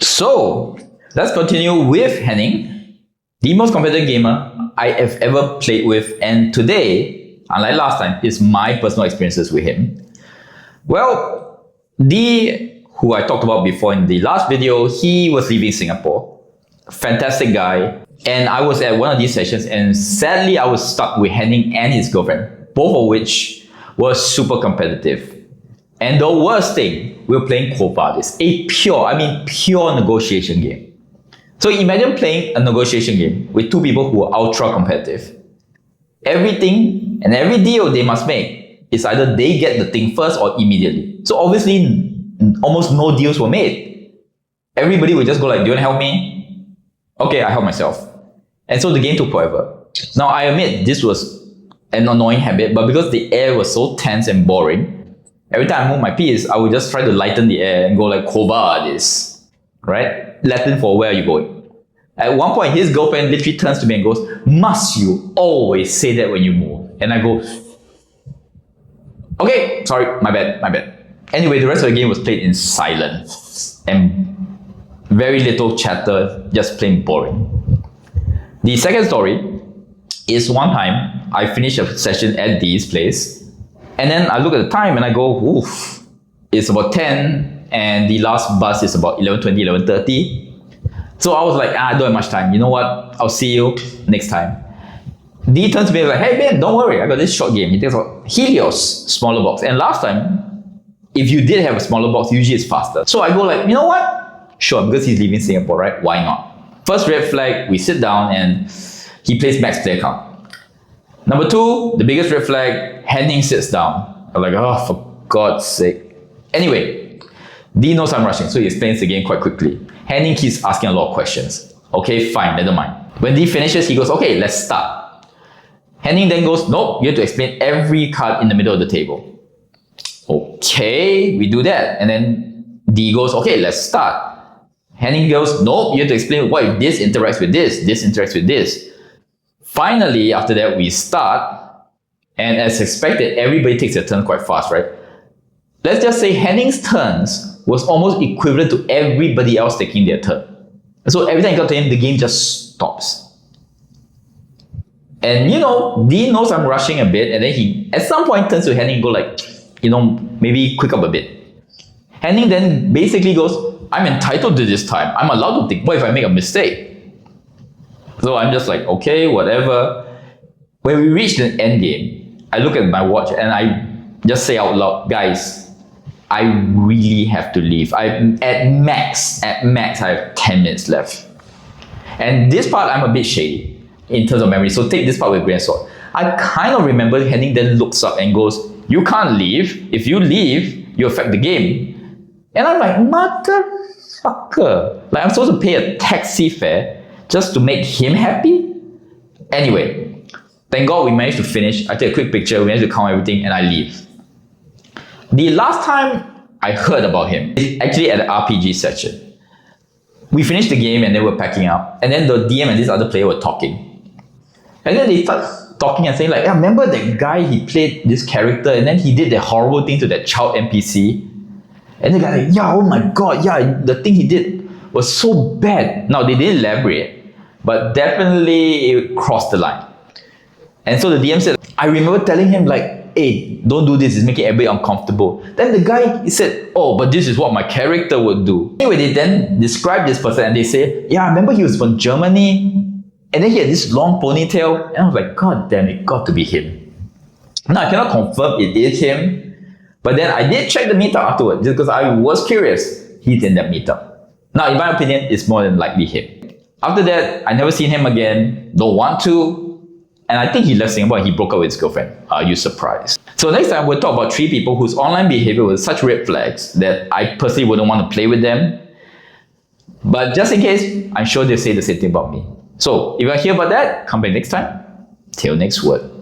So, let's continue with Henning, the most competitive gamer I have ever played with, and today, unlike last time, is my personal experiences with him. Well, who I talked about before in the last video, he was leaving Singapore. Fantastic guy. And I was at one of these sessions, and sadly I was stuck with Henning and his girlfriend, both of which were super competitive. And the worst thing, we were playing Quirky Board. It's a pure negotiation game. So imagine playing a negotiation game with two people who are ultra competitive. Everything and every deal they must make is either they get the thing first or immediately. So obviously, almost no deals were made. Everybody would just go like, do you want to help me? Okay, I help myself. And so the game took forever. Now I admit this was an annoying habit, but because the air was so tense and boring, every time I move my piece, I would just try to lighten the air and go like, Quirky Board is, right? Latin for where are you going? At one point, his girlfriend literally turns to me and goes, must you always say that when you move? And I go, okay, sorry, my bad. Anyway, the rest of the game was played in silence and very little chatter, just plain boring. The second story is one time I finished a session at Dee's place, and then I look at the time and I go, oof, it's about 10 and the last bus is about 11:20, 11:30. So I was like, I don't have much time. You know what? I'll see you next time. Dee turns to me and was like, hey man, don't worry, I got this short game. He takes out Helios, smaller box. And last time, if you did have a smaller box, usually it's faster. So I go like, you know what? Sure, because he's leaving Singapore, right? Why not? First red flag, we sit down and he plays max player count. Number two, the biggest red flag, Henning sits down. I'm like, oh, for God's sake. Anyway, Dee knows I'm rushing, so he explains the game quite quickly. Henning keeps asking a lot of questions. Okay, fine, never mind. When Dee finishes, he goes, okay, let's start. Henning then goes, nope, you have to explain every card in the middle of the table. Okay, we do that. And then Dee goes, okay, let's start. Henning goes, nope, you have to explain what if this interacts with this interacts with this. Finally, after that, we start. And as expected, everybody takes their turn quite fast, right? Let's just say Henning's turns was almost equivalent to everybody else taking their turn. So every time it got to him, the game just stops. And you know, Dee knows I'm rushing a bit, and then he at some point turns to Henning and go like, you know, maybe quick up a bit. Henning then basically goes, I'm entitled to this time. I'm allowed to think, what if I make a mistake? So I'm just like, okay, whatever. When we reach the end game, I look at my watch and I just say out loud, guys, I really have to leave. At max, I have 10 minutes left. And this part, I'm a bit shady in terms of memory. So take this part with a grain of salt. I kind of remember Henning then looks up and goes, you can't leave. If you leave, you affect the game. And I'm like, motherfucker. Like I'm supposed to pay a taxi fare just to make him happy? Anyway, thank God we managed to finish. I take a quick picture, we managed to count everything, and I leave. The last time I heard about him is actually at the RPG section. We finished the game and then we're packing up. And then the DM and this other player were talking. And then they start talking and saying like, yeah, remember that guy, he played this character and then he did that horrible thing to that child NPC? And the guy like, yeah, oh my God, yeah, the thing he did was so bad. Now, they didn't elaborate, but definitely it crossed the line. And so the DM said, I remember telling him like, hey, don't do this, it's making everybody uncomfortable. Then the guy said, oh, but this is what my character would do. Anyway, they then describe this person and they say, yeah, I remember he was from Germany and then he had this long ponytail. And I was like, God damn, it got to be him. Now, I cannot confirm it is him, but then I did check the meetup afterwards just because I was curious. He's in that meetup. Now, in my opinion, it's more than likely him. After that, I never seen him again, don't want to. And I think he left Singapore and he broke up with his girlfriend. Are you surprised? So next time we'll talk about 3 people whose online behavior was such red flags that I personally wouldn't want to play with them. But just in case, I'm sure they'll say the same thing about me. So if you want to hear about that, come back next time. Till next word.